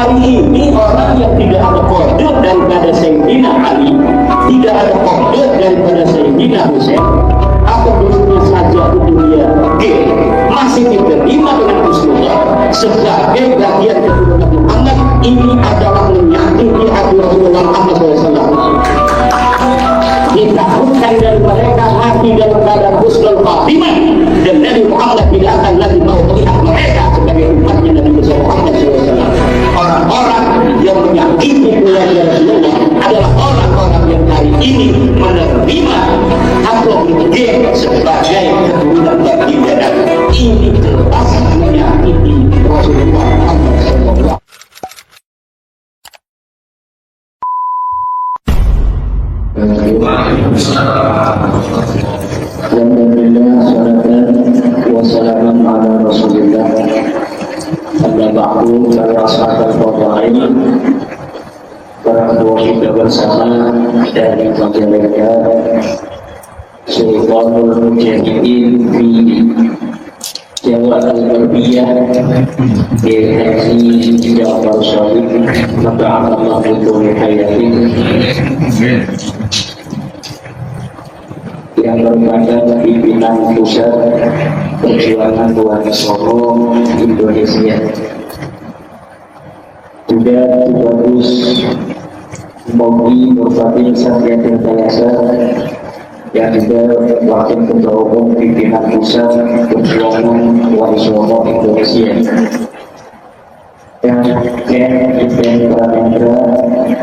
hari ini orang yang tidak ada kode daripada Sayyidina Ali, tidak ada kode daripada Sayyidina Husain, apa dulunya saja itu dia masih diterima dengan Rasulullah sebagai bagian keturunan Muhammad. Ini adalah menyakiti hati Rasulullah Muhammad SAW. Ditakutkan dari mereka hati dalam keadaan husnul khatimah, dan Nabi Muhammad tidak akan lagi mau melihat mereka sebagai umatnya Nabi Muhammad SAW. Orang-orang yang menyakiti keluarga Rasulullah adalah orang-orang yang hari ini menerima atau menjadi sebagai keturunan baginda Nabi. Ini jelas menyakiti Rasulullah Muhammad SAW. Alhamdulillah, salatan wassalamun ala Rasulillah. Amma ba'du, para sahabat fadhil, para ketua kita bersama dari majalahnya Sultanul Mujahidin fi Jawa Al-Garbiyah di Haji Ja'far Shadiq, maka Allah itu hayatin yang merupakan pimpinan pusat perjuangan Wonosobo Indonesia. Juga bagus Mogi Nurfatin Satya Tirtayasa yang juga wakil ketua umum pimpinan pusat perjuangan Wonosobo Indonesia. Dan Ken Ibn Pramendra,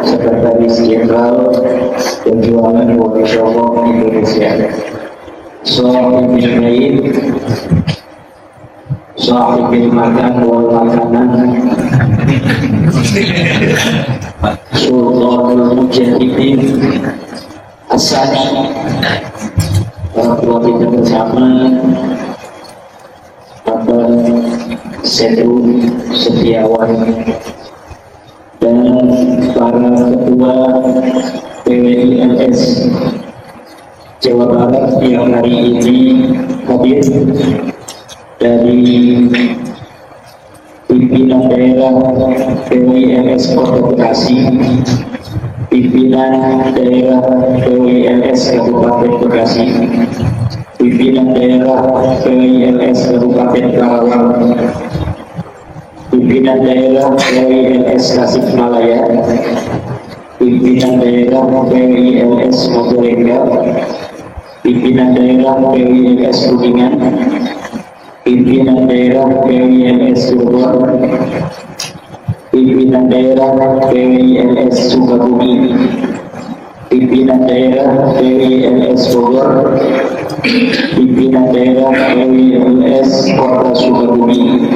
Sekretaris Jenderal Perjuangan Wonosobo Indonesia. Soal Bismillah, soal makan wal makanan, Sultanul Mujahidin Asani, para ketua kita bersama, Bapak Sedu Setiawan, dan para ketua PWILS Jawa Barat yang hari ini hadir, dari pimpinan daerah PWILS Kota Bekasi, pimpinan daerah PWILS Kabupaten Bekasi, pimpinan daerah PWILS Kabupaten Karawang, pimpinan daerah PWILS Tasikmalaya, pimpinan daerah PWILS Majalengka, pimpinan daerah PWILS Kuningan, pimpinan daerah PWILS Bogor, pimpinan daerah PWILS Sukabumi, pimpinan daerah PWILS Bogor, pimpinan daerah PWILS Kota Sukabumi,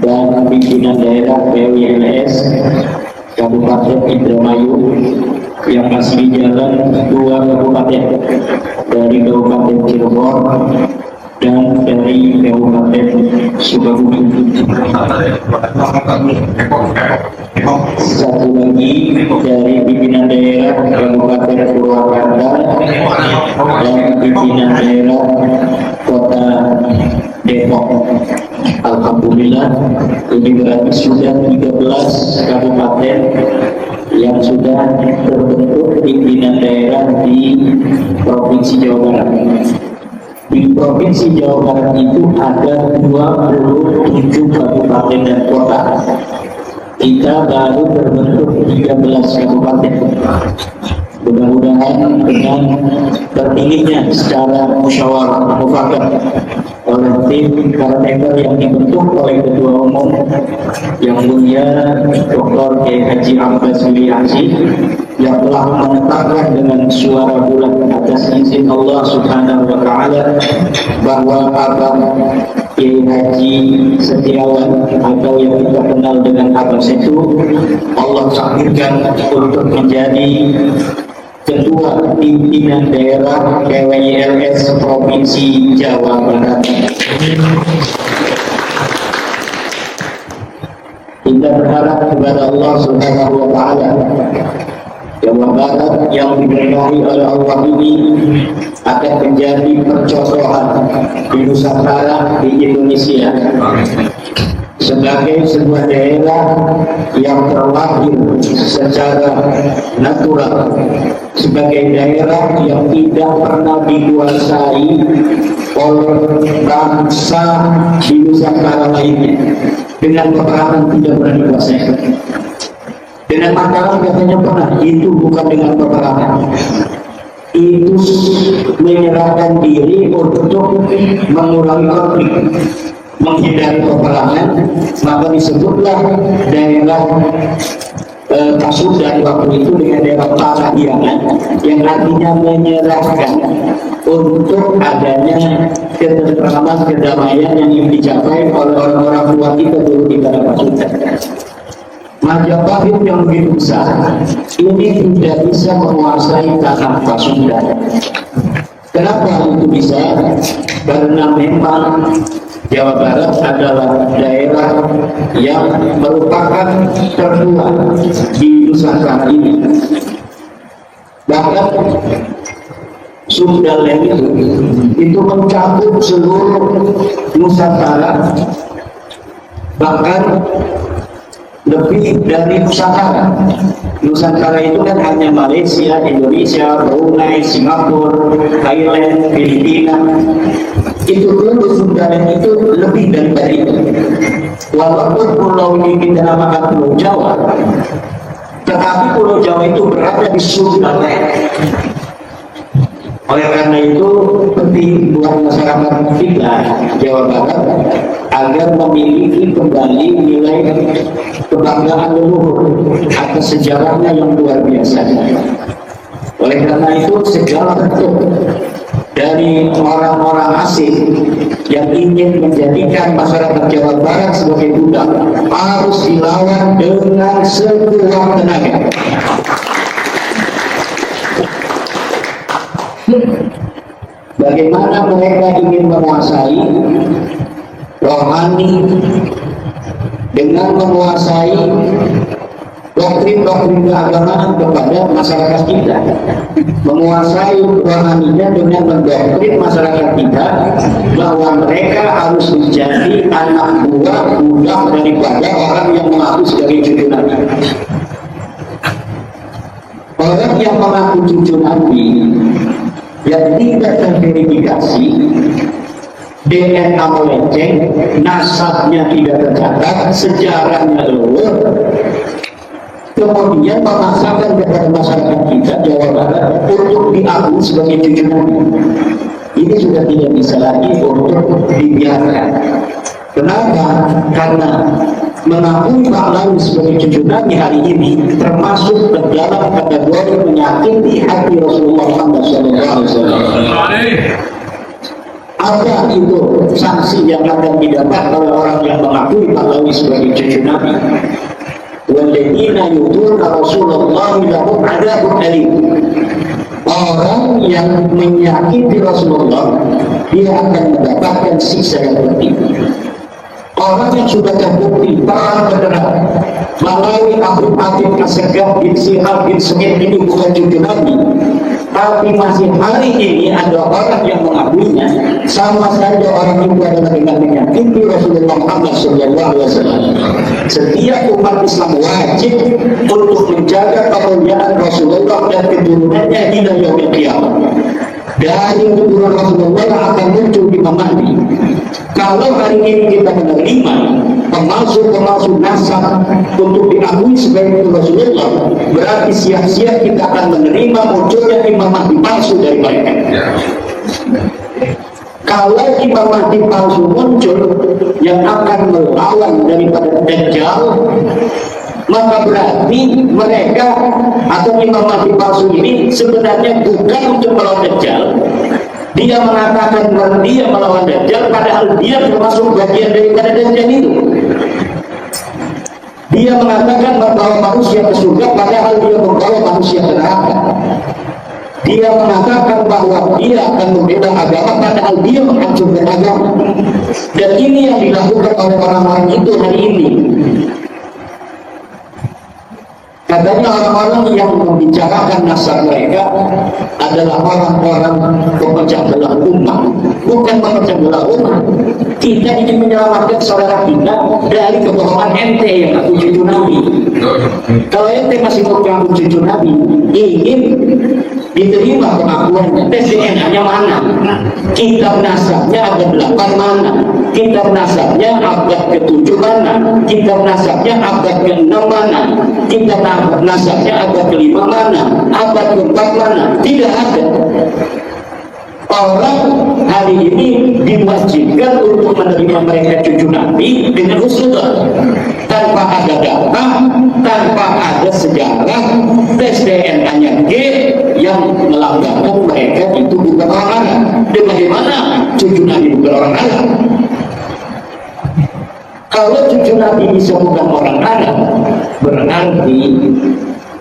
dan pimpinan daerah PWILS Kabupaten Indramayu yang masih jalan 2 kabupaten, dari Kabupaten Cirebon dan dari Kabupaten Sukabumi. Satu lagi dari pimpinan daerah Kabupaten Purwakarta dan pimpinan daerah Kota Depok. Alhamdulillah, ini berarti sudah 13 kabupaten yang sudah terbentuk pimpinan daerah di Provinsi Jawa Barat. Di Provinsi Jawa Barat itu ada 27 kabupaten dan kota. Kita baru terbentuk 13 kabupaten. Mudah-mudahan dengan terpilihnya secara musyawarah mufakat oleh tim karakter yang dibentuk oleh Ketua Umum yang mulia Dr. Haji Abbas Wili Haji, yang telah menetapkan dengan suara bulat atas izin Allah Subhanahu wa Ta'ala bahwa Abang Kiai Haji Setiawan atau yang kita kenal dengan Abang Setu, Allah takdirkan untuk menjadi Ketua Pimpinan Daerah PWILS Provinsi Jawa Barat. Kita berharap kepada Allah Subhanahu wa Ta'ala, Jawa Barat yang diberkahi oleh Allah ini akan menjadi percontohan di Nusantara, di Indonesia. sebagai sebuah daerah yang terlahir secara natural, sebagai daerah yang tidak pernah dikuasai oleh bangsa di Nusantara lainnya, dengan peperangan tidak pernah dikuasai. Dengan Mataram katanya pernah, itu bukan dengan peperangan, itu menyerahkan diri untuk mengurangi konflik, menghindari peperangan. Maka disebutlah daerah Pasundan waktu itu dengan daerah Parahyangan, yang artinya menyerahkan untuk adanya ketentraman, kedamaian yang ingin dicapai oleh orang-orang tua kita dulu di daerah Pasundan. Majapahit yang begitu besar ini tidak bisa menguasai tanah Pasundan. Kenapa itu bisa? Karena memang Jawa Barat adalah daerah yang merupakan tertua di Nusantara ini. Bahkan Sundaland itu mencakup seluruh Nusantara, bahkan lebih dari Nusantara. Nusantara itu kan hanya Malaysia, Indonesia, Brunei, Singapura, Thailand, Filipina. Itu dulu Sundaland itu lebih dari itu. Walaupun pulau ini kita namakan Pulau Jawa, tetapi Pulau Jawa itu berada di Sundaland. Oleh karena itu penting buat masyarakat kita Jawa Barat agar memiliki kembali nilai kebanggaan leluhur atas sejarahnya yang luar biasa. Oleh karena itu segala bentuk dari orang-orang asing yang ingin menjadikan masyarakat Jawa Barat sebagai budak harus dilawan dengan sekuat tenaga. Bagaimana mereka ingin menguasai rohani dengan menguasai doktrin-doktrin keagamaan kepada masyarakat kita, menguasai rohaninya dengan mendoktrin masyarakat kita bahwa mereka harus menjadi anak buah budak daripada orang yang mengaku sebagai cucu Nabi. Orang yang mengaku cucu Nabi yang tidak terverifikasi, DNA melenceng, nasabnya tidak tercatat, sejarahnya luar, kemudian memaksakan kepada masyarakat kita Jawa Barat untuk diakui sebagai cucu Nabi. Ini sudah tidak bisa lagi untuk dibiarkan. Kenapa? Karena mengakui Pak Lawi sebagai cucu Nabi hari ini termasuk ke dalam kategori menyakiti hati Rasulullah Muhammad SAW. Apa itu sanksi yang akan didapat oleh orang yang mengakui Pak Lawi sebagai cucu Nabi? Walladzina yu'tuna Rasulullah lahum 'adzabun alim. Orang yang menyakiti Rasulullah, dia akan mendapatkan siksa yang pedih. Orang yang sudah terbukti terang benderang melalui Abu Asegaf bin Sihab bin Sengit ini bukan cucu Nabi, tapi masih hari ini ada orang yang mengakuinya, sama saja orang itu adalah dengan menyakiti Rasulullah Muhammad SAW. Setiap umat Islam wajib untuk menjaga kemuliaan Rasulullah dan keturunannya hingga yaumil qiyamah. Dari keturunan Rasulullah akan muncul Imam Mahdi. Kalau hari ini kita menerima pemalsu-pemalsu nasab untuk diakui sebagai Rasulullah, berarti sia-sia kita akan menerima munculnya Imam Mahdi palsu dari mereka. Kalau Imam Mahdi palsu muncul yang akan melawan daripada Dajjal, maka berarti mereka atau Imam Mahdi palsu ini sebenarnya bukan untuk melawan Dajjal. Dia mengatakan bahwa dia melawan Dajjal, padahal dia termasuk bagian daripada Dajjal itu. Dia mengatakan bahwa manusia ke surga, padahal dia membawa manusia ke neraka. Dia mengatakan bahwa dia akan membela agama, padahal dia menghancurkan agama. Dan ini yang dilakukan oleh orang-orang itu hari ini. Katanya orang-orang yang membicarakan nasab mereka adalah orang-orang pemecah belah umat, bukan memecah belah umat. Kita ingin menyelamatkan saudara kita dari kebohongan ente yang aku cucu Nabi. Kalau ente masih mau ngaku cucu Nabi, ingin diterima pengakuannya, tes DNA-nya mana? Kitab nasabnya abad 8 mana? Kitab nasabnya abad ke-7 mana? Kitab nasabnya abad ke-6 mana? Kitab nasabnya abad ke-5 mana? Abad ke-4 mana? Tidak ada. Orang hari ini diwajibkan untuk menerima mereka cucu Nabi dengan husnuzon, tanpa ada data, tanpa ada sejarah, tes DNA-nya G yang melambangkan mereka itu bukan orang Arab. Dan bagaimana cucu Nabi bukan orang Arab? Kalau cucu Nabi bisa bukan orang Arab, berarti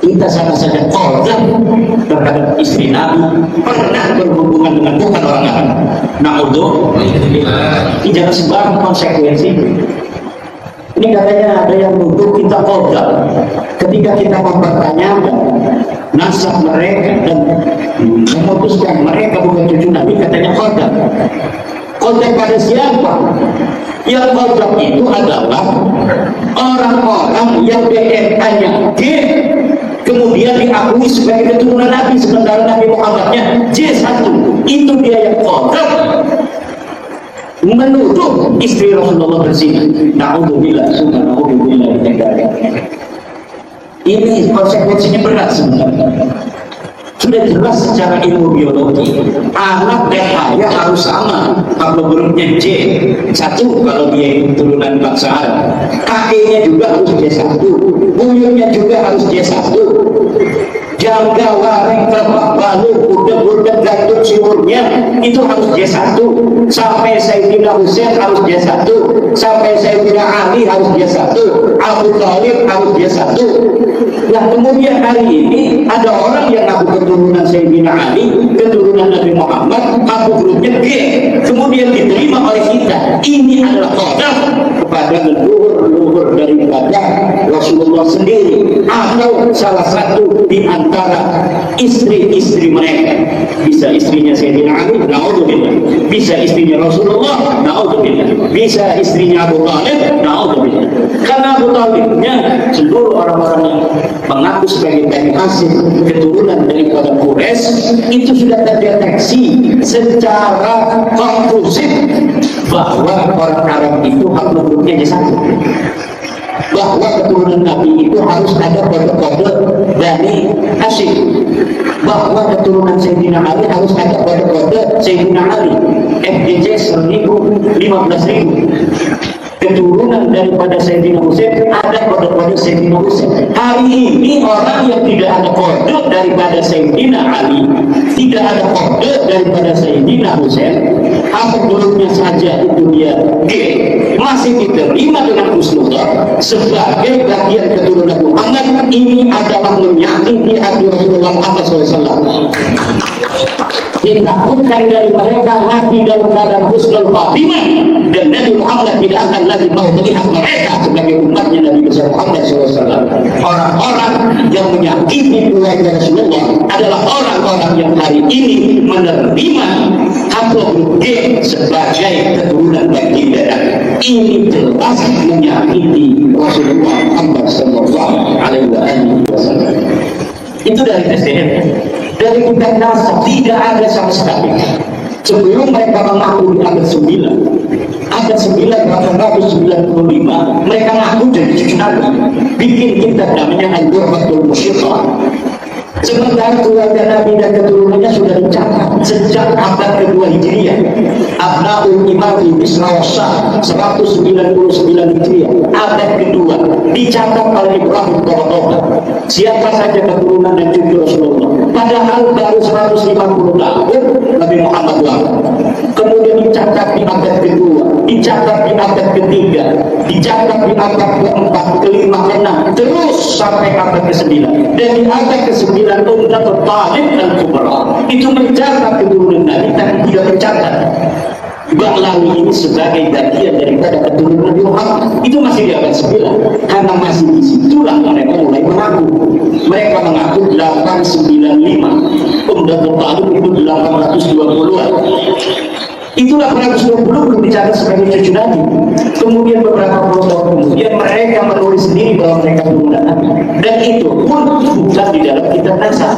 kita sama-sama korban terhadap istri Nabi pernah berhubungan dengan bukan orang Arab. Na'udzubillah. Jangan sembarang konsekuensi. Ini katanya ada yang nuduh kita korban ketika kita mempertanyakan nasab mereka dan memutuskan mereka bukan cucu Nabi, katanya korban. Korban pada siapa? Yang korban itu adalah orang-orang yang DNA-nya G kemudian diakui sebagai keturunan Nabi, sementara Nabi Muhammadnya J1. Itu dia yang kotor menuduh istri Rasulullah berzina. Na'udzubillah, subhanallah. Ini konsekuensinya berat sebenarnya. Sudah jelas secara ilmu biologi, anak dan ayah harus sama. Kalau hurufnya J1 kalau dia turunan bangsa Arab, kakeknya juga harus J1, buyutnya juga harus J1. Jaga wareng kerbak balu udah gantung siurnya itu harus J1. Sampai Sayyidina Husain harus J1, sampai Sayyidina Ali harus J1, Abu Thalib harus J1. Nah kemudian hari ini ada orang yang ngaku keturunan Sayyidina Ali, keturunan Nabi Muhammad, ngaku grupnya G, kemudian diterima oleh kita. Ini adalah qadar kepada leluhur daripada Rasulullah sendiri atau salah satu di antara istri-istri mereka. Bisa istrinya Sayyidina Ali, na'udzubillah. Bisa istrinya Rasulullah, na'udzubillah. Bisa istrinya Abu Thalib, na'udzubillah. Karena Abu Thalibnya seluruh orang-orang yang mengaku sebagai Bani Hashim, keturunan daripada Quraisy, itu sudah terdeteksi secara konklusif bahwa orang Arab itu hak leluhurnya J1, bahwa keturunan Nabi itu harus ada kode-kode Bani Hashim, bahwa keturunan Sayyidina Ali harus ada kode-kode Sayyidina Ali, FDJ 1000, 15.000. Keturunan daripada Sayyidina Husain ada kode-kode Sayyidina Husain. Hari ini orang yang tidak ada kode daripada Sayyidina Ali, tidak ada kode daripada Sayyidina Husain, apa hurufnya saja itu dia G, masih diterima dengan husnuzon sebagai bagian keturunan Muhammad. Ini adalah menyakiti hati Rasulullah SAW. Ditakutkan dari mereka mati dalam keadaan husnul khatimah, dan Nabi Muhammad tidak akan lagi mau melihat mereka sebagai umatnya Nabi besar Muhammad SAW. Orang-orang yang menyakiti keluarga Rasulullah adalah orang-orang yang hari ini menerima Habib G sebagai keturunan baginda Nabi. Ini jelas menyakiti Rasulullah Muhammad SAW. Itu dari tes DNA. Dari kitab nasab tidak ada sama sekali. Sebelum mereka mengaku di abad 9, abad 995, mereka mengaku jadi cucu Nabi, bikin kitab namanya Al-Ghurfatul Musyiqah. Sementara keluarga Nabi dan keturunannya sudah dicatat sejak abad kedua Hijriah. Abnaul Imam Isra Wasa 199 Hijriah, abad kedua dicatat oleh Ibrahim Toba. Siapa saja keturunan dan cucu Rasulullah. Padahal baru 150 tahun Nabi Muhammad wafat. Kemudian dicatat di abad kedua, dicatat di abad ketiga, dicatat di abad keempat, kelima, keenam, terus sampai abad ke-9. Dan di abad ke-9 Ummatul Talib dan Kubra itu mencatat keturunan Nabi tapi tidak mencatat Ba'lawi ini sebagai bagian daripada keturunan Nabi Muhammad. Itu masih di abad 9, karena masih disitulah mereka mulai mengaku 95, Umdatul Talib itu 820-an. Itu 820 belum dicatat sebagai cucu Nabi. Kemudian beberapa puluh tahun kemudian mereka menulis sendiri bahwa mereka turunan Nabi. Dan itu pun bukan di dalam kitab nasab.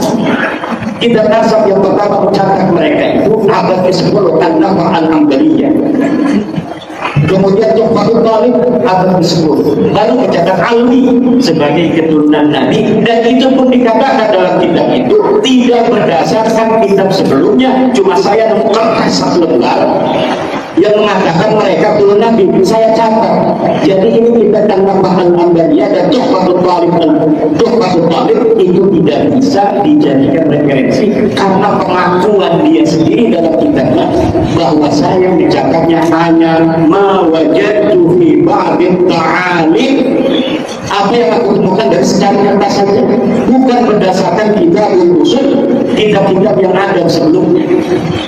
Kitab nasab yang pertama mencatat mereka itu abad ke-10 An-Nafa Al-Hambaliyah. Kemudian Tuhfatul Talib abad ke-10 baru mencatat Ali sebagai keturunan Nabi, dan itu pun dikatakan dalam kitab itu tidak berdasarkan kitab sebelumnya. Cuma saya nemu kertas satu lembar yang mengatakan mereka turun Nabi, saya catat. Jadi ini kita tambahkan Al-Hambaliyah dan Tuhfatul Talib itu tidak bisa dijadikan referensi karena pengakuan dia sendiri dalam kitabnya bahwa saya mencatatnya hanya mawajadu fi ba'dit ta'alim, apa yang aku temukan dari secara kertas saja, bukan berdasarkan kitabul usul, kitab-kitab yang ada sebelumnya.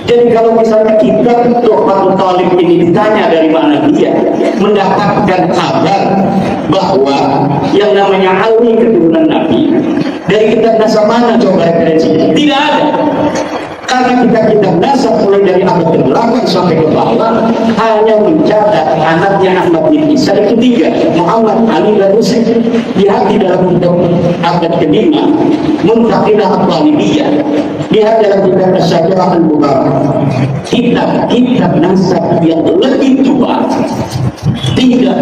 Jadi kalau misalnya kitab Tuhfatul Talib ini ditanya dari mana dia mendapatkan kabar bahwa yang namanya Ali keturunan Nabi, dari kitab nasab mana coba referensinya? Tidak ada. Karena kitab-kitab nasab mulai dari abad ke-8 sampai ke bawah hanya mencatat anaknya Ahmad bin Isa itu 3, Muhammad, Ali, dan Husain. Lihat di dalam kitab abad ke-5 Muntaqidah At-Talibiyah, lihat dalam kitab Asy-Syajarah Al-Mubarakah, kitab nasab yang lebih tua tidak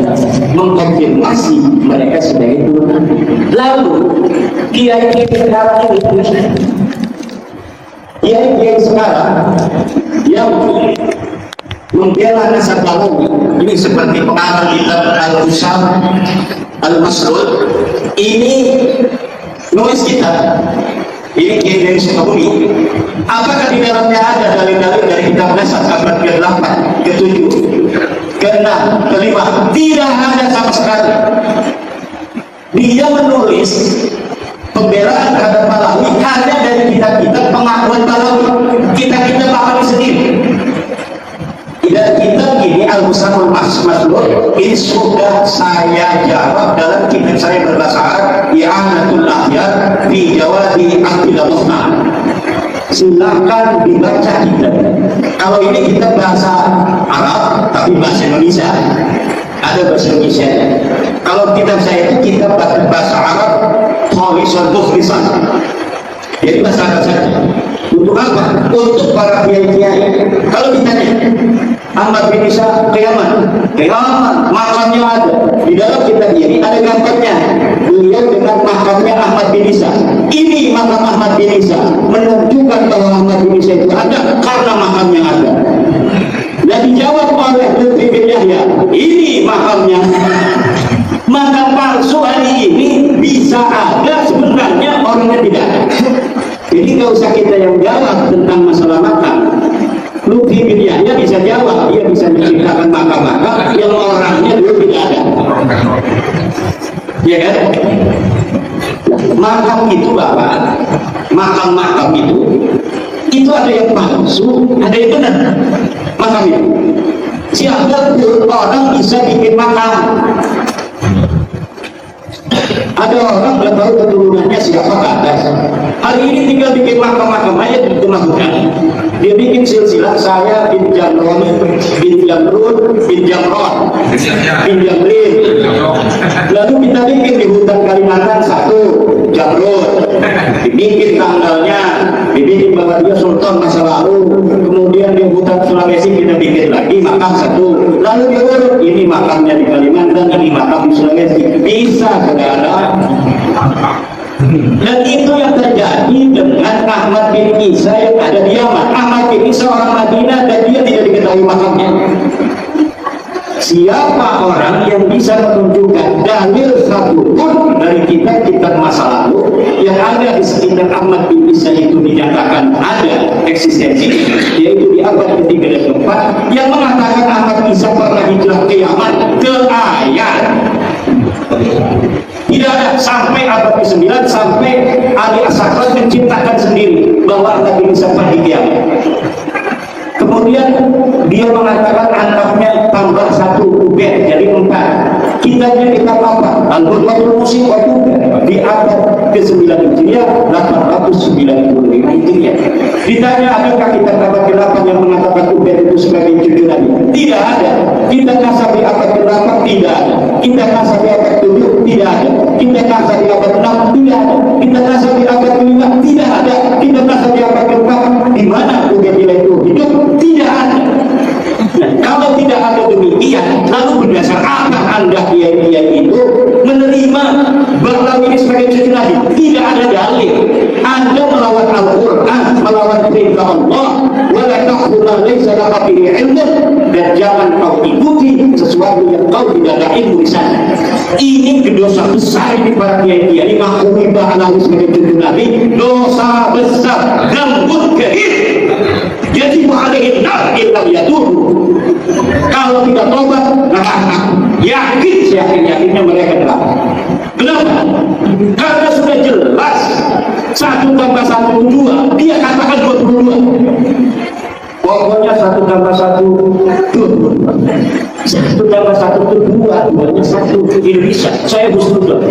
mengkonfirmasi mereka sebagai turunan. Lalu kiai-kiai sekarang ini sekarang yang membela nasab Balawi ini seperti pengarang kitab Al-Usam Al-Maslul ini nulis kita ini dari Sukabumi. Apakah di dalamnya ada dalil-dalil dari kitab nasab abad ke-8, ke-7, ke-6, ke-5? Tidak ada sama sekali. Dia menulis pembelaan terhadap Balawi hanya dari kitab-kitab pengakuan Balawi, kitab-kitab Balawi sendiri. Dan kitab ini Al-Musamul Maslul ini sudah saya jawab dalam kitab saya berbahasa Arab, I'anatul Ahyar fi Jawadi Abdillah Muhna. Silakan dibaca kitab. Kalau ini kitab bahasa Arab tapi bahasa Indonesia, ada bahasa Indonesia. Kalau kitab saya itu kitab bahasa Arab Khalisan Muflisan, jadi bahasa Arab saja. Untuk apa? Untuk para kiai-kiai. Kalau ditanya Ahmad bin Isa kiamat, makamnya ada. Di dalam kitab ini ada gambarnya beliau dengan makamnya Ahmad bin Isa. Ini makam Ahmad bin Isa, menunjukkan bahwa Ahmad bin Isa itu ada karena makamnya ada. Dan dijawab oleh Lutfi bin Yahya, ini makamnya. Maka palsu hari ini bisa ada, sebenarnya orangnya tidak ada. Jadi nggak usah kita yang jawab tentang masalah makam. Lutfi bin Yahya bisa jawab, dia bisa menciptakan makam-makam yang orangnya dulu tidak ada. Ya kan? Makam itu Bapak, makam-makam itu ada yang palsu, ada yang benar. Makam itu siapa orang bisa bikin makam. Ada orang belum tahu keturunannya siapa ke atas. Hari ini tinggal bikin makam-makam aja di tengah hutan. Dia bikin silsilah saya bin Jamron, bin Jamrun, bin Jamron, bin Jamrin. Lalu kita bikin di hutan Kalimantan 1 Jamrun, dibikin tanggalnya, dibikin bahwa dia sultan masa lalu. Kemudian di hutan Sulawesi kita bikin lagi makam 1. Lalu diurut, ini makamnya di Kalimantan, ini makam di Sulawesi. Bisa saudara. Dan itu yang terjadi dengan Ahmad bin Isa yang ada di Yaman. Ahmad bin Isa orang Madinah dan dia tidak diketahui makamnya. Siapa orang yang bisa menunjukkan dalil satupun dari kitab-kitab masa lalu yang ada di sekitar Ahmad bin Isa itu dinyatakan ada eksistensi, yaitu di abad ke-3 dan ke-4, yang mengatakan Ahmad Isa pernah hijrah ke Yaman, ke ayat. Tidak ada. Sampai abad ke-9 sampai Ali As-Sakran menciptakan sendiri bahwa Ahmad bin Isa pergi ke Yaman. Kemudian dia mengatakan anaknya tambah 1 Ubaid jadi 4. Kitabnya kitab apa? Al-Qur'anul Musim di abad ke-9 Hijriah 890. Ditanya adakah kita abad ke-8 yang mengatakan Ubaid itu sebagai cucu Nabi? Tidak ada. Kita nasabi abad ke-8 tidak ada. Kita nasabi abad ke-7 tidak ada. Kita nasabi abad ke-6 tidak ada. Kita nasabi abad ke-5 tidak ada. Kita nasabi abad ke-4 di mana Ubaid itu hidup tidak ada. Nah, kalau tidak ada demikian, lalu berdasar apa Anda kiai-kiai itu menerima Bahlawi ini sebagai cucu Nabi? Tidak ada dalil. Anda melawan Al-Quran, melawan perintah Allah, wala taqfu ma laysa laka bihi ilmun, dan jangan kau ikuti sesuatu yang kau tidak ada ilmu di sana. Ini dosa besar ini para kiai-kiai mengakui Bahlawi sebagai cucu Nabi, dosa besar dan mungkir. Jadi alaihi nar illam yatubu. Kalau tidak tobat, yakinnya mereka neraka. Kenapa? Karena sudah jelas 1 tambah 1 2. Dia katakan 22. Pokoknya 1 tambah 1 22. 1 tambah 1 itu 2, 2-nya 1. Ini bisa. Saya husnudon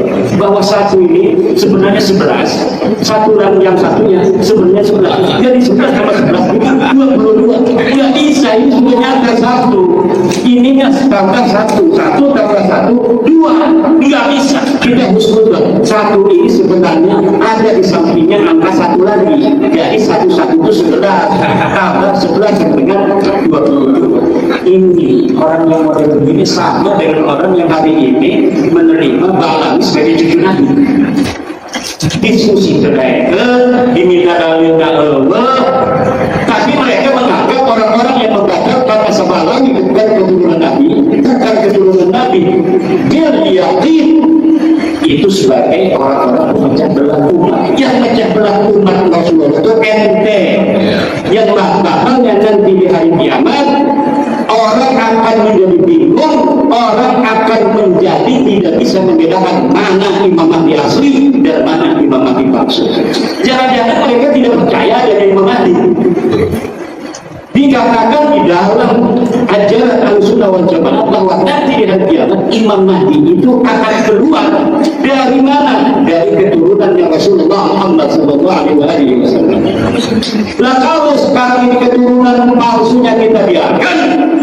bahwa 1 ini sebenarnya 11. 1 yang satunya sebenarnya 11. Jadi 11 tambah 11 itu 22. Tidak bisa, ini sudah nyata 1. Ininya tambah 1. 1 tambah 1 2. Tidak bisa. Kita husnudon 1 ini sebenarnya ada di sampingnya angka 1 lagi. Jadi 1 itu 11 tambah 11 dengan 22. Ini orang yang model begini sama dengan orang yang hari ini menerima Bahlawi sebagai cucu Nabi. Diskusi mereka diminta dalil Allah, tapi mereka menganggap orang-orang yang membaca bahasa Bahlawi bukan keturunan Nabi, dia yakin itu sebagai orang-orang pemecah belah umat. Yang pecah belah umat Rasulullah itu ente. Yang bahalnya nanti di hari kiamat orang akan menjadi bingung, orang akan menjadi tidak bisa membedakan mana Imam Mahdi asli dan mana Imam Mahdi palsu. Jangan-jangan mereka tidak percaya ada Imam Mahdi. Dikatakan di dalam ajaran Ahlussunnah wal Jamaah bahwa nanti di hari kiamat Imam Mahdi itu akan keluar dari mana? Dari keturunannya Rasulullah Muhammad SAW. Nah, kalau sekarang ini keturunan palsunya kita biarkan,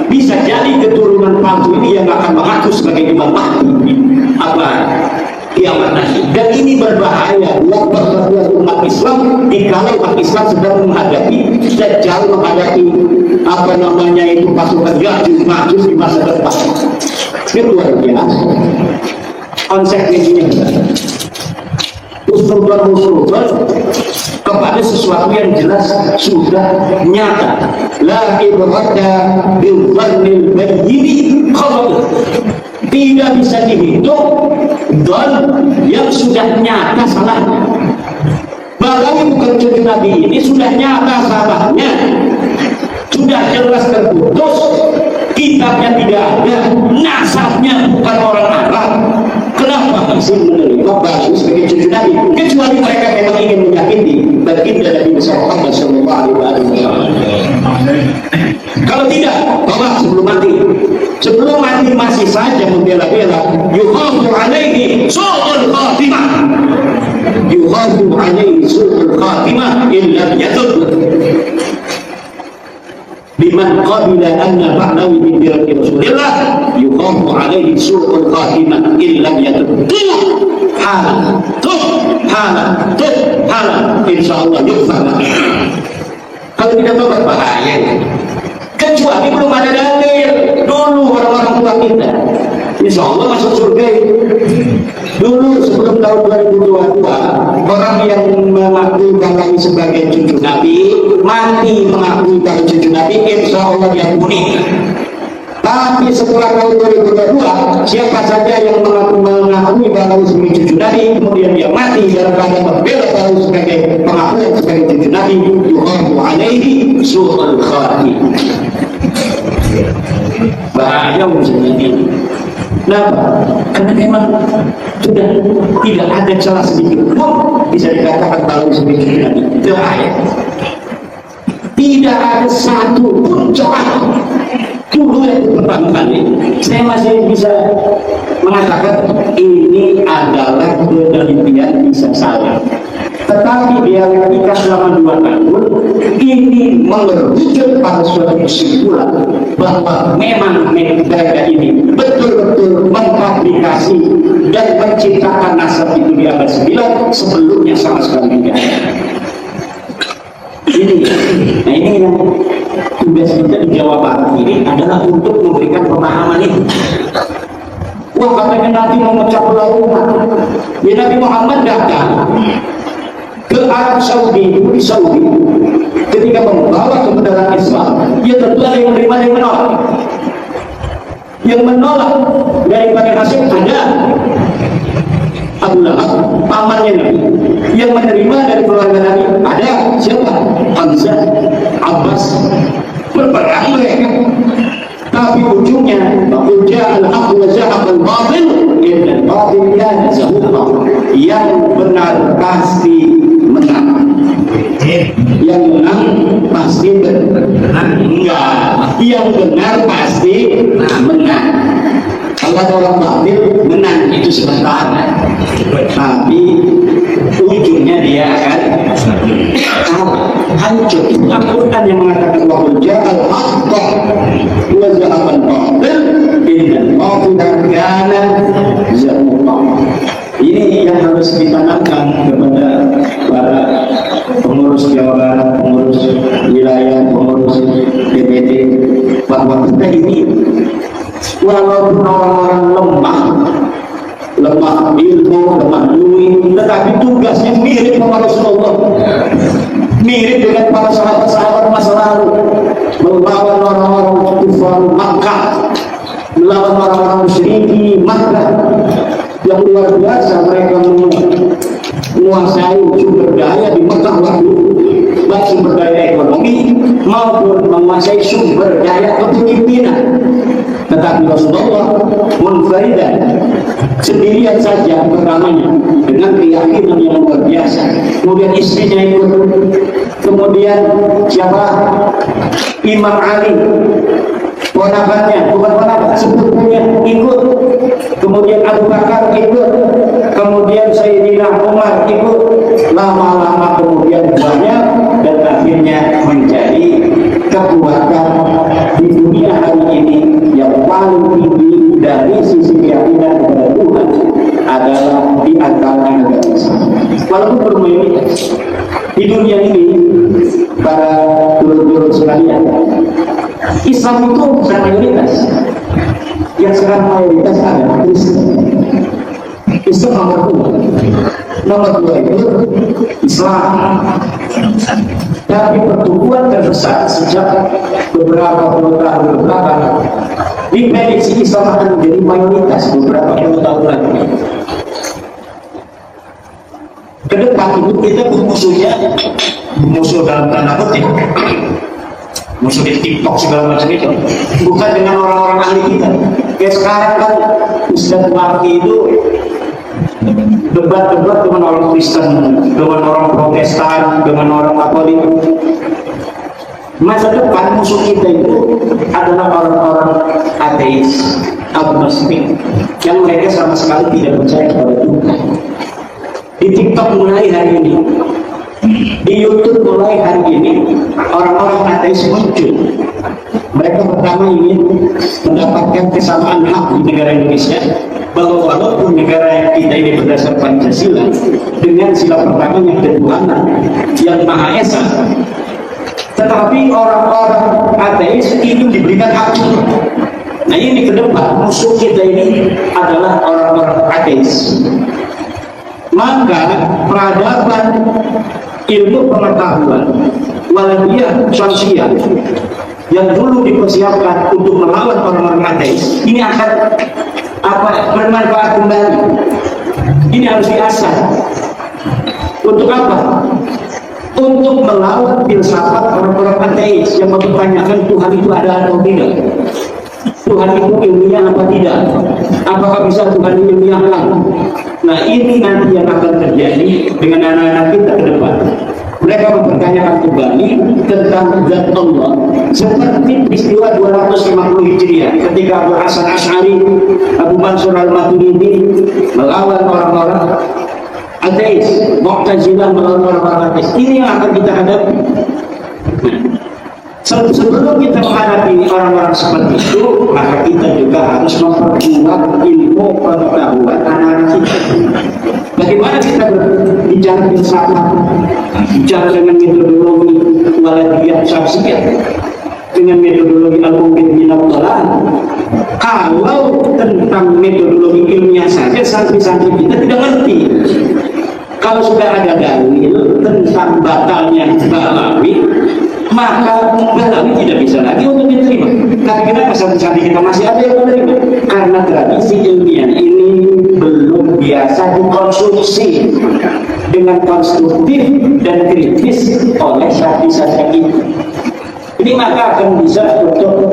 bisa jadi keturunan palsu ini yang akan mengaku sebagai Imam Mahdi kiamat nanti. Dan ini berbahaya buat persatuan umat Islam dikala umat Islam sedang menghadapi Dajjal, menghadapi itu pasukan Ya'juj Ma'juj di masa depan. Ini luar biasa konsekuensinya. Usul kepada sesuatu yang jelas sudah nyata. La ibrata bil dhannil bayyini khabar. Tidak bisa dihitung dan yang sudah nyata salahnya. Bahlawi bukan cucu Nabi ini sudah nyata salahnya, sudah jelas terputus, kitabnya tidak ada, nasabnya bukan orang Arab. Kenapa masih menerima Bahlawi sebagai cucu Nabi? Kecuali mereka memang ingin menyakiti baginda Nabi besar Muhammad SAW. Kalau tidak, bahwa sebelum mati masih saja membela-bela. Yukhafu alaihi su'ul khatimah. Yukhafu alaihi su'ul khatimah illa yatub. Liman qabila anna Bahlawi min dirati Rasulillah yukhafu alaihi su'ul khatimah illa yatub. Hala. Insyaallah yukfar. Kalau tidak tobat bahaya. Kecuali belum ada dalil. Dulu orang-orang tua kita insya Allah masuk surga itu. Dulu sebelum tahun 2022 orang yang mengakui Bahlawi sebagai cucu Nabi mati mengakui sebagai cucu Nabi, insya Allah diampuni. Tapi setelah tahun 2022 siapa saja yang mengakui Bahlawi sebagai cucu Nabi kemudian dia mati dalam keadaan membela Bahlawi sebagai pengakuan sebagai cucu Nabi, yuhafu alaihi su'ul khatimah. Bahaya urusan ini. Kenapa? Karena memang sudah tidak ada celah sedikit pun bisa dikatakan Bahlawi sebagai cucu Nabi. Bahaya. Tidak ada satu pun celah. Dulu yang pertama kali saya masih bisa mengatakan ini adalah penelitian bisa salah, tetapi dia dialektika selama 2 tahun ini mengerucut pada suatu kesimpulan bahwa memang mereka ini betul-betul mengfabrikasi dan menciptakan nasab itu di abad 9 sebelumnya sama sekali tidak ada. Ini yang tugas kita di Jawa Barat ini adalah untuk memberikan pemahaman ini. Wah, katanya Nabi mau memecah belah umat. Ya, Nabi Muhammad datang ke Arab Saudi, di Saudi, ketika membawa kebenaran Islam, ya tentu ada yang menerima dan yang menolak. Yang menolak dari Bani Hashim ada Abu Lahab, pamannya Nabi. Yang menerima dari keluarga Nabi ada siapa? Hamzah, Abbas, berperang mereka. Tapi ujungnya Uja al-haq wa zahaq al-batil, innal batil kana zahuqa. Yang benar pasti menang. Yang menang pasti benar. Enggak, yang benar pasti menang. Kalau orang batil menang itu sebentar, tapi ujungnya dia akan hancur. Al-Quran yang mengatakan bahwa ja'al haqqa wa zahaqal batil innal batila kana zahuqa. Ini yang harus ditanamkan kepada para pengurus Jawa Barat, pengurus wilayah, pengurus DPD, bahwa kita ini walaupun orang-orang lemah ilmu, lemah duit, tetapi tugasnya mirip sama Rasulullah, mirip dengan para sahabat-sahabat masa lalu, melawan orang-orang kufar Makkah, melawan orang-orang musyrikin Makkah yang luar biasa. Mereka menguasai sumber daya di Makkah waktu, baik sumber daya ekonomi maupun menguasai sumber daya kepemimpinan. Tetapi Rasulullah munfaridan, sendirian saja pertamanya dengan keyakinan yang luar biasa. Kemudian istrinya ikut, kemudian siapa? Imam Ali, ponakannya, bukan ponakan, sepupunya ikut, kemudian Abu Bakar ikut, kemudian Sayyidina Umar ikut, lama-lama kemudian banyak dan akhirnya menjadi kekuatan di dunia hari ini yang paling tinggi dari sisi keyakinan kepada Tuhan adalah di antara agama Islam. Walaupun bermayoritas di dunia ini, para guru-guru sekalian, Islam itu bukan mayoritas. Yang sekarang mayoritas adalah Kristen. Islam nomor 2 itu Islam. Tapi pertumbuhan terbesar sejak beberapa puluh tahun belakang, diprediksi Islam akan menjadi mayoritas beberapa puluh tahun lagi. Ke depan itu kita bermusuhnya, musuh dalam tanda kutip, musuh di TikTok segala macam itu, bukan dengan orang-orang ahli kita. Kayak sekarang kan Ustaz Marki itu debat-debat dengan orang Kristen, dengan orang Protestan, dengan orang Katolik. Masa depan musuh kita itu adalah orang-orang ateis, agnostik, yang mereka sama sekali tidak percaya kepada Tuhan. Di TikTok mulai hari ini, di YouTube mulai hari ini, orang-orang ateis muncul. Mereka pertama ingin mendapatkan kesamaan hak di negara Indonesia, bahwa walaupun negara kita ini berdasar Pancasila dengan sila pertama yang ketuhanan yang Maha Esa, tetapi orang-orang ateis itu diberikan hak cukup. Nah, ini ke depan musuh kita ini adalah orang-orang ateis. Maka peradaban, ilmu pengetahuan, waliyah sosial yang dulu dipersiapkan untuk melawan orang-orang ateis, ini akan bermanfaat kembali. Ini harus diasah. Untuk apa? Untuk melawan filsafat orang-orang ateis yang mempertanyakan Tuhan itu ada atau tidak, Tuhan itu ilmiah apa tidak, apakah bisa Tuhan ilmiahkan. Nah, ini nanti yang akan terjadi dengan anak-anak kita ke depan. Mereka mempertanyakan kembali tentang zat Allah, seperti peristiwa 250 Hijriah ketika Abu Hasan Asy'ari, Abu Mansur Al-Maturidi melawan orang-orang ateis, Mu'tazilah melawan orang ateis. Ini yang akan kita hadapi. Sebelum kita menghadapi orang-orang seperti itu, maka kita juga harus memperkuat ilmu pengetahuan anak-anak kita. Bagaimana kita berbicara filsafat, bicara dengan metodologi waladiyah syamsiyah, dengan metodologi al-mungkin minat-tolak. Kalau tentang metodologi ilmiah saja, santri-santri kita tidak ngerti. Kalau sudah ada dalil tentang batalnya Balawi, maka Balawi tidak bisa lagi untuk diterima. Tapi kenapa santri-santri kita masih ada yang menerima? Karena tradisi ilmiah ini belum biasa dikonsumsi dengan konstruktif dan kritis oleh santri-santri kita. Ini maka akan bisa untuk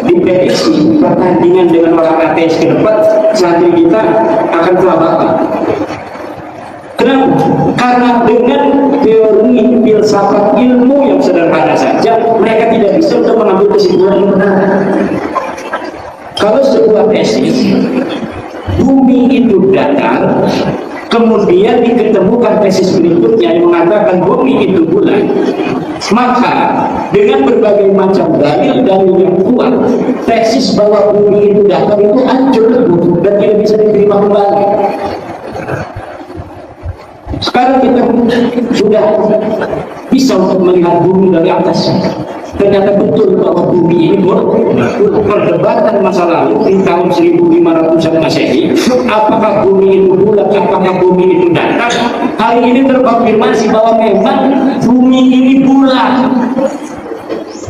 diprediksi pertandingan dengan orang ateis ke depan, santri kita akan kelabakan. Kenapa? Karena dengan teori filsafat ilmu yang sederhana saja, mereka tidak bisa untuk mengambil kesimpulan yang benar. Kalau sebuah tesis, bumi itu datar, kemudian diketemukan tesis berikutnya yang mengatakan bumi itu bulan, maka dengan berbagai macam dalil-dalil yang kuat, tesis bahwa bumi itu datar itu hancur dan tidak bisa diterima kembali. Sekarang kita sudah bisa untuk melihat bumi dari atas. Ternyata betul bahwa bumi ini perdebatan masa lalu di tahun 1500-an Masehi, apakah bumi itu bulat, apakah bumi itu datar. Hari ini terkonfirmasi bahwa memang bumi ini bulat.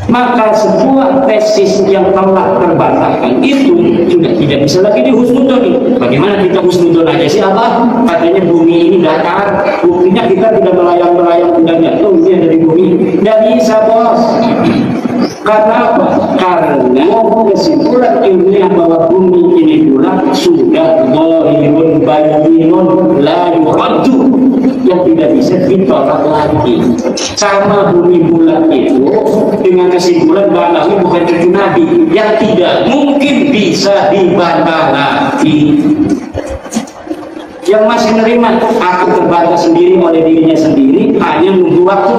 Maka sebuah tesis yang telah terbatalkan itu juga tidak bisa lagi dihusnudon. Bagaimana kita husnudon aja sih apa? Katanya bumi ini datar, buktinya kita tidak melayang-melayang dan jatuh ini ada di bumi. Tidak bisa, bos. Karena apa? Karena kesimpulan ilmiah bahwa bumi ini bulat sudah dhahirun bayyinun la yuraddu, yang tidak bisa ditolak lagi. Sama bumi bulat itu dengan kesimpulan Balawi bukan cucu Nabi yang tidak mungkin bisa dibantah lagi. Yang masih menerima akan terbatas sendiri oleh dirinya sendiri, hanya nunggu waktu,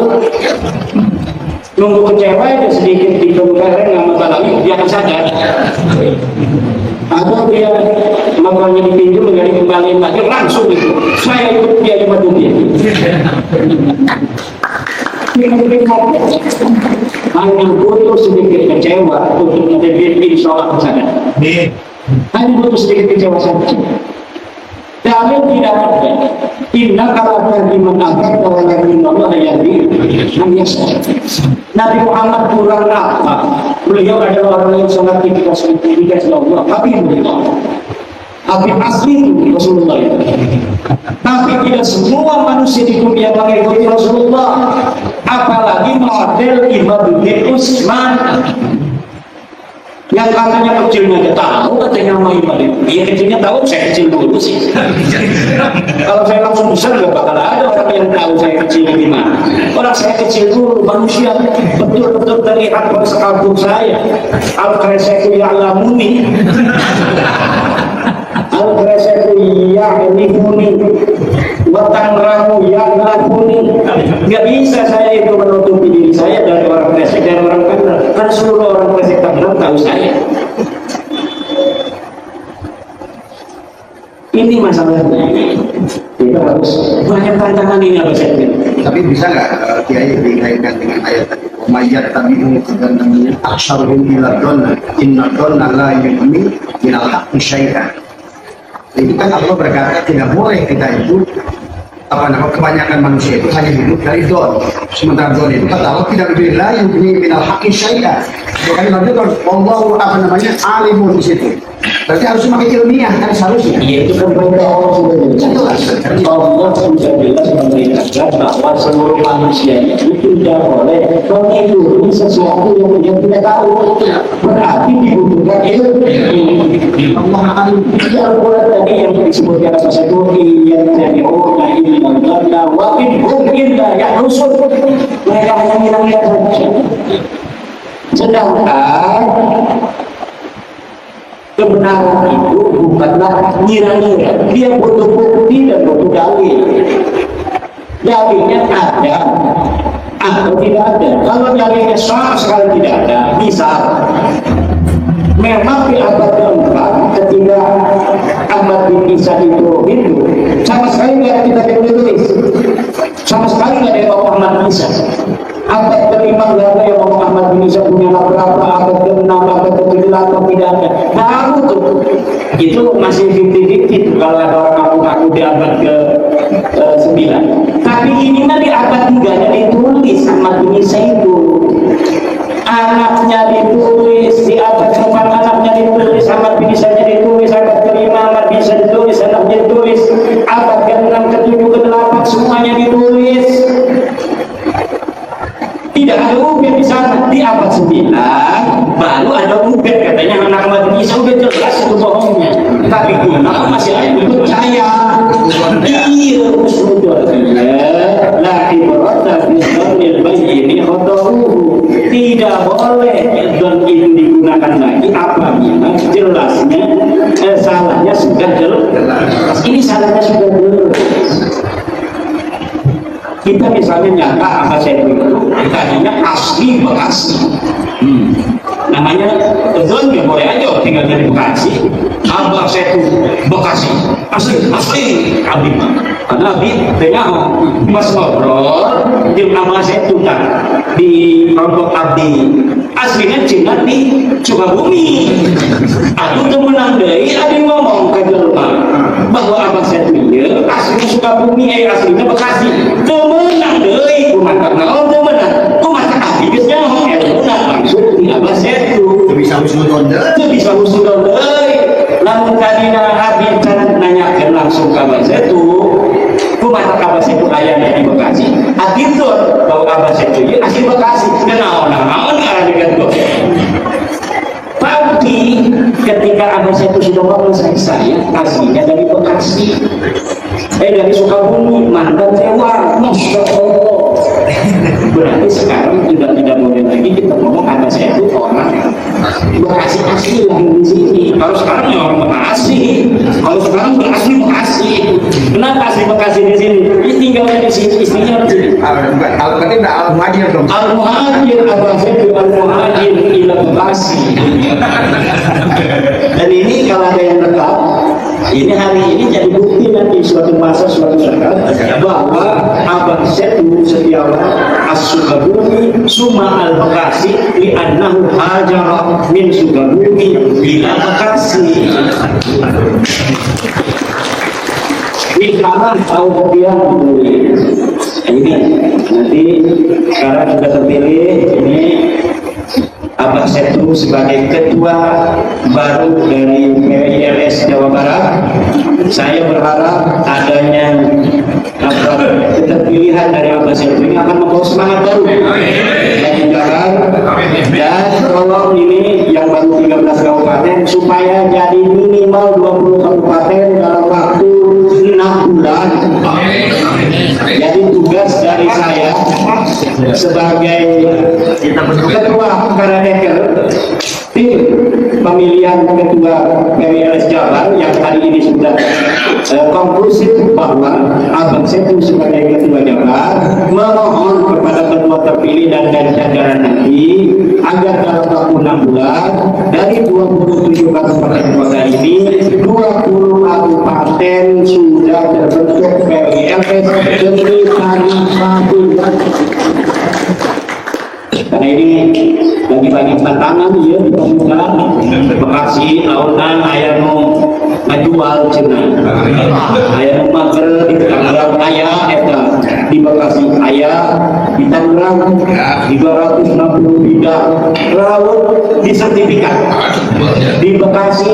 nunggu kecewa itu sedikit dikembarkan sama Balawi, dia akan sadar. Atau dia makanya dipinjam menjadi kembali lagi langsung itu saya ikut dia di dunia. Hanya butuh sedikit kecewa untuk menjadi insya Allah sadar. Hanya butuh sedikit kecewa saja. Dalil tidak ada. Inna kalau tadi menabrak bahwa Nabi Allah yang Nabi Muhammad kurang apa? Beliau adalah orang yang sangat dikasih Allah. Tapi asli Rasulullah. Tapi tidak semua manusia di dunia mengikuti Rasulullah. Apalagi model Imaduddin Utsman yang katanya kecilnya dia tahu, katanya mau Imaduddin. Dia kecilnya tahu, saya kecil dulu sih. Kalau saya langsung besar nggak bakal ada orang yang tahu saya kecil gimana. Orang saya kecil dulu, manusia betul-betul terlihat pada sekampung saya. Al-Kreseku ya'lamuni, Al-Kreseku ya'rifuni, Watangramu ya'lafuni. Nggak bisa saya itu menutupi diri saya dari orang Kresek dan orang Tangerang, karena seluruh orang Kresek Tangerang tahu saya. Ini masalahnya. Kita harus banyak tantangan ini apa saya. Tapi bisa nggak Kiai dikaitkan dengan ayat tadi? Mayat tabi'u dan namanya aksharuhum ila donna inna donna la yu'min minal haqqi syai'an. Itu kan Allah berkata tidak boleh kita itu kebanyakan manusia itu hanya hidup dari don. Sementara don itu kata Allah tidak lebih la yu'min minal haqqi syai'an. Makanya nanti kalau Allah alimun di situ. Berarti harus pakai ilmiah kan seharusnya. Iya, itu kan perintah Allah sudah jelas. Allah sudah jelas memberitakan bahwa seluruh manusia itu tidak boleh mengikuti sesuatu yang tidak tahu. Berarti dibutuhkan ilmu. Allah akan Al-Quran tadi yang disebutkan apa saja yang jadi'una ilmu Allah wa inhum illa yahrusun. Mereka hanya hilang-hilang saja. Sedangkan Kebenaran itu bukanlah ngira-ngira, dia butuh bukti dan butuh dalil. Dalilnya ada atau tidak ada. Kalau dalilnya sama sekali tidak ada, misal memang di abad keempat ketika Ahmad bin Isa itu Hindu, sama sekali nggak ada kitab yang ditulis, sama sekali nggak ada yang ngomong Ahmad bin Isa. Abad kelima nggak ada yang ngomong Ahmad bin Isa punya berapa, abad keenam, abad ke-8 tidak ada. Baru tuh itu masih 50-50 kalau ada orang ngaku-ngaku di abad ke-9. Tapi ini mah di abad 3-nya ditulis Ahmad bin Isa itu. Anaknya ditulis di abad ke-4, anaknya ditulis, Ahmad bin Isa-nya ditulis, abad ke-5 Ahmad bin Isa ditulis, anaknya ditulis, abad ke-6, ke-7, ke-8 semuanya ditulis. Tidak ada ubed di sana. Di abad 9 baru ada ubed, katanya anak Ahmad bin Isa udah jelas itu bohongnya. Tapi kenapa masih ada yang percaya? Iya, sudah la ibrata bi dzannil bayyin khataruhu. Tidak boleh dzan itu digunakan lagi apabila jelasnya salahnya sudah jelas. Ini salahnya sudah jelas. Kita misalnya nyata apa saya itu tadinya asli Bekasi, namanya Zon ya boleh aja tinggal dari Bekasi, abah saya itu Bekasi asli Abi, karena Abi tengah pas ngobrol di nama saya itu kan di kelompok Abdi aslinya Cina di Sukabumi. Aku tuh menang dari ada yang ngomong ke rumah bahwa abah saya itu aslinya Sukabumi, aslinya Bekasi. Menang dari kumatan naon tuh menang kumatan akibisnya menang langsung di abah setu bisa usudon deh lalu tadinya habis nanyakan langsung ke abah setu kumatan abah setu ayahnya di Bekasi akibdor bahwa abah setu ya asli Bekasi kenal naon arah dengan gue tapi ketika abah setu sudah ngomong saya aslinya dari Bekasi dari Sukabumi, mantan sewa, Masya Allah. Berarti sekarang tidak boleh lagi kita ngomong ada saya itu orang Bekasi asli lahir di sini. Kalau sekarang ya orang Bekasi, kalau sekarang berasli Bekasi. Kenapa asli Bekasi di sini? Ini tinggalnya di sini, istrinya di sini. Al-Muhajir dong. Al-Muhajir, abah saya itu Al-Muhajir ila Bekasi. Dan ini kalau ada yang dekat, ini hari ini jadi bukti nanti suatu masa suatu saat bahwa abah setu Setiawan as-Sukabumi summa al-Bekasi li'annahu hajara min Sukabumi ila Bekasi. Ini karena tahu dia menulis. Ini nanti sekarang sudah terpilih ini Abah Setu sebagai ketua baru dari PWILS Jawa Barat. Saya berharap adanya keterpilihan dari Abah Setu ini akan membawa semangat baru bagi Jakarta, dan tolong ini yang baru 13 kabupaten supaya jadi minimal 20 kabupaten dalam waktu 6 bulan. Jadi tugas dari saya sebagai ketua Karadeker tim pemilihan ketua PWILS Jabar yang hari ini sudah konklusif bahwa Abang Setu sebagai ketua Jabar memohon kepada ketua terpilih dan jajaran nanti agar dalam waktu 6 bulan dari 27 kabupaten kota ini 20 kabupaten sudah terbentuk PWILS demi Tanjung. Karena ini bagi-bagi tantangan ya di pemuda Bekasi lautan ayah mau ngajual cina ayah mau mager di Tangerang ayah di Bekasi ayah di Tangerang 360 bidang laut di sertifikat di Bekasi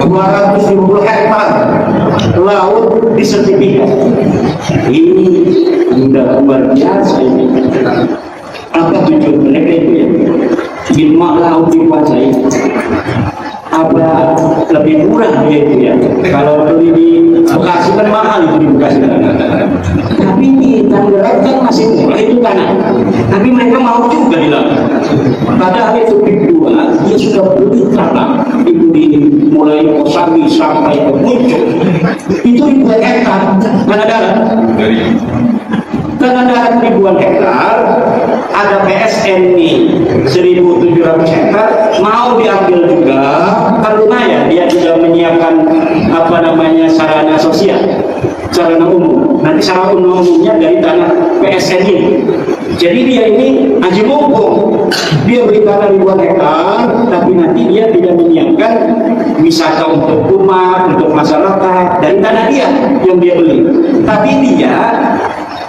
250 hektar laut di sertifikat. Ini sudah luar biasa ini. Apa tujuan mereka itu ya? Ilmu laut dikuasai. Apa lebih murah dia itu ya? Kalau beli di Bekasi kan mahal itu di Bekasi. Tapi di Tangerang kan masih murah itu tanah. Tapi mereka mau juga di laut. Padahal itu kedua dia sudah beli tanah itu di mulai Kosambi sampai ke Puncak itu ribuan hektar tanah darat ribuan hektar. Ada PSN nih 1.700 hektar mau diambil juga, kan lumayan dia juga menyiapkan sarana sosial, sarana umum. Nanti sarana umumnya dari tanah PSN ini. Jadi dia ini haji mumpung, dia beri tanah ribuan hektar, tapi nanti dia tidak menyiapkan wisata untuk umat, untuk masyarakat dari tanah dia yang dia beli. Tapi dia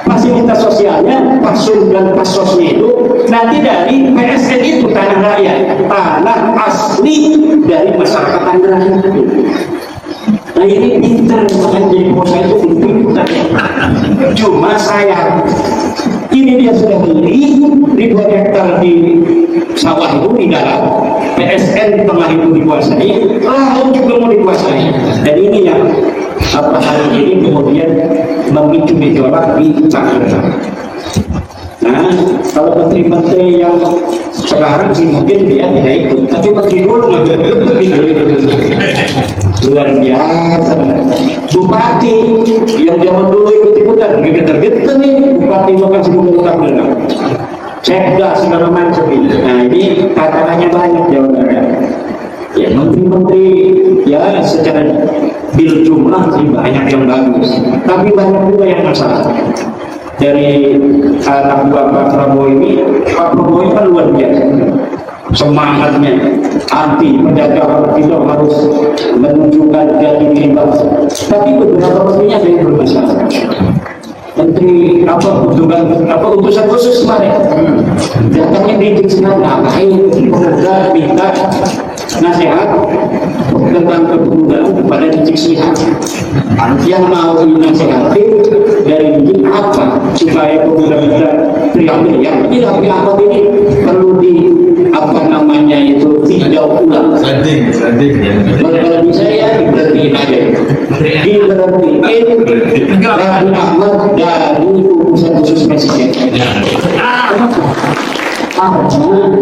fasilitas sosialnya, pasum dan pasosnya itu nanti dari PSN itu, tanah rakyat, tanah asli dari masyarakat Tangerang itu. Nah ini pintar, makanya jadi pengusaha itu pintar. Cuma sayang, ini dia sudah beli ribuan hektar di sawah itu di darat, PSN tengah itu dikuasai, laut juga mau dikuasai. Dan ini yang hari ini kemudian memicu gejolak di Tangerang. Nah, kalau menteri-menteri yang sekarang sih mungkin dia tidak ikut, tapi menteri dulu luar biasa. Bupati yang zaman dulu ikut-ikutan, getar-getar nih bupati Bekasi Bogor Tangerang, Sekda segala macam ini. Nah ini katakannya banyak jawabannya. Ya menteri-menteri ya secara bil jumlah sih banyak yang bagus, tapi banyak juga yang masalah. Dari anak buah Pak Prabowo ini, Pak Prabowo ini kan luar biasa semangatnya, anti penjajahan, tidak harus menunjukkan jadi bebas. Tapi beberapa menterinya ada yang bermasalah. Menteri utusan khusus kemarin datangnya di Senat, ngapain pemuda minta nasihat tentang kepemudaan kepada Rizik Syihab. Yang mau dinasihati dari Rizik apa supaya pemuda bisa teriak-teriak. Tidak apa ini perlu tinjau ulang. Kalau bisa ya diberhentiin aja, diberhentiin Raffi Ahmad dari urusan khusus presiden.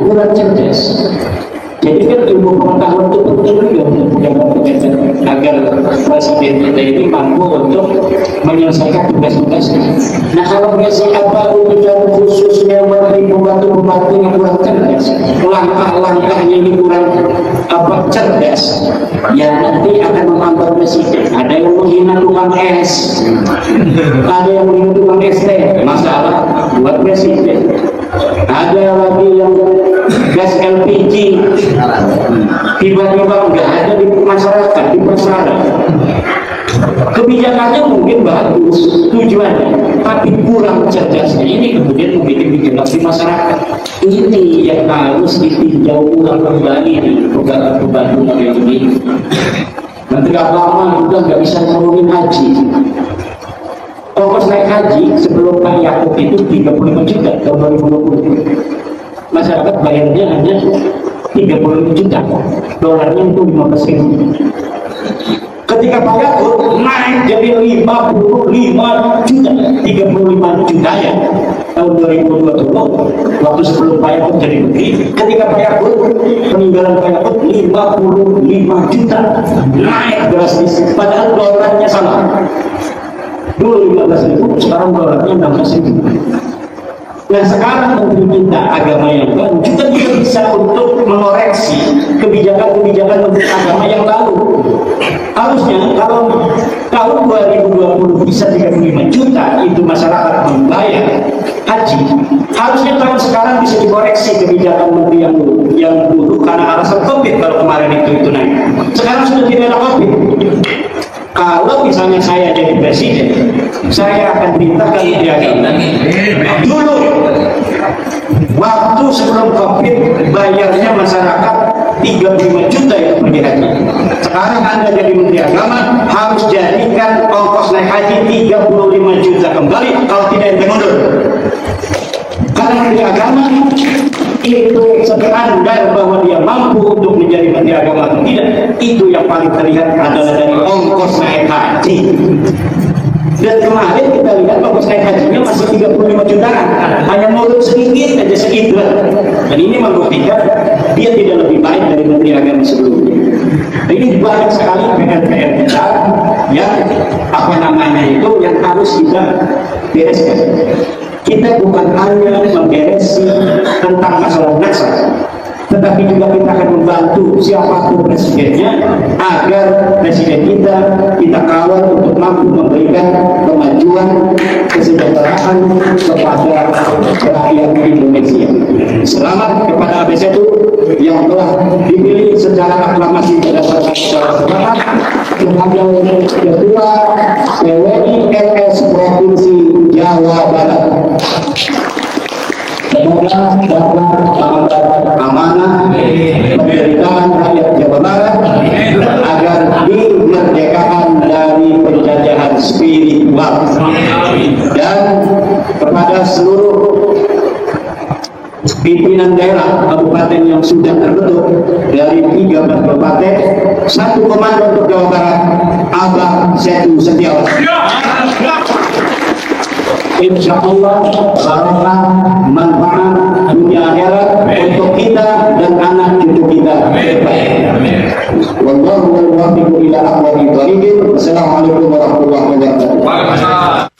Kurang cerdas. Jadi kan ilmu pengetahuan itu penting juga untuk pejabat-pejabat agar presiden kita ini mampu untuk menyelesaikan tugas-tugasnya. Nah kalau urusan khususnya melalui pembantu-pembantu yang kurang cerdas, langkah-langkahnya ini kurang cerdas, ya nanti akan menghambat presiden. Ada yang menghina tukang es, ada yang menghina tukang es teh, masalah buat presiden. Ada lagi yang gas LPG tiba-tiba nggak ada di masyarakat, di pasaran. Kebijakannya mungkin bagus tujuannya, tapi kurang cerdasnya ini kemudian membuat gejolak di masyarakat. Ini yang harus ditinjau ulang kembali di pembantu yang ini. Menteri Agama juga nggak bisa nurunin haji. Ongkos naik haji sebelum Pak Yakub itu 35 juta tahun 2020. Masyarakat bayarnya hanya 35 juta, dolarnya itu 15.000. Ketika Pak Yakub naik jadi 55 juta, 35 juta ya tahun 2020, waktu sebelum Pak Yakub jadi menteri. Ketika Pak Yakub, peninggalan Pak Yakub 55 juta, naik drastis, padahal dolarnya sama. Dulu 15.000, sekarang dolarnya 16.000. Nah sekarang menteri kita agama yang baru juga tidak bisa untuk mengoreksi kebijakan-kebijakan menteri agama yang lalu. Harusnya kalau tahun 2020 bisa 35 juta itu masyarakat membayar haji, harusnya tahun sekarang bisa dikoreksi kebijakan menteri yang dulu karena alasan COVID baru kemarin itu naik. Sekarang sudah tidak ada COVID. Kalau misalnya saya jadi presiden, saya akan perintahkan menteri agama dulu waktu sebelum COVID bayarnya masyarakat 35 juta itu pergi haji. Sekarang Anda jadi menteri agama harus jadikan ongkos naik haji 35 juta kembali, kalau tidak mundur. Karena menteri agama itu standar bahwa dia mampu untuk menjadi menteri agama atau tidak, itu yang paling terlihat adalah dari ongkos naik haji. Dan kemarin kita lihat ongkos naik hajinya masih 35 jutaan, hanya mundur sedikit aja segitu. Dan ini membuktikan dia tidak lebih baik dari menteri agama sebelumnya. Ini banyak sekali PR-PR kita yang apa namanya itu yang harus kita bereskan. Kita bukan hanya memberesi tentang masalah nasab, tetapi juga kita akan membantu siapapun presidennya agar presiden kita kawal untuk mampu memberikan kemajuan kesejahteraan kepada rakyat Indonesia. Selamat kepada ABS itu yang telah dipilih secara aklamasi berdasarkan secara sepakat sebagai Ketua PWI LS Provinsi Jawa Barat. Semoga dapat amanah pemerintahan rakyat Jawa Barat agar dimerdekakan dari penjajahan spiritual, dan kepada seluruh pimpinan daerah kabupaten yang sudah terbentuk dari 13 kabupaten, 1 komando untuk Jawa Barat, Abah Setu Setiawan. Insya Allah barokah manfaat dunia akhirat untuk kita dan anak cucu kita. Wallahu wal muwaffiq ila aqwamit thoriqin. Wassalamualaikum warahmatullahi wabarakatuh.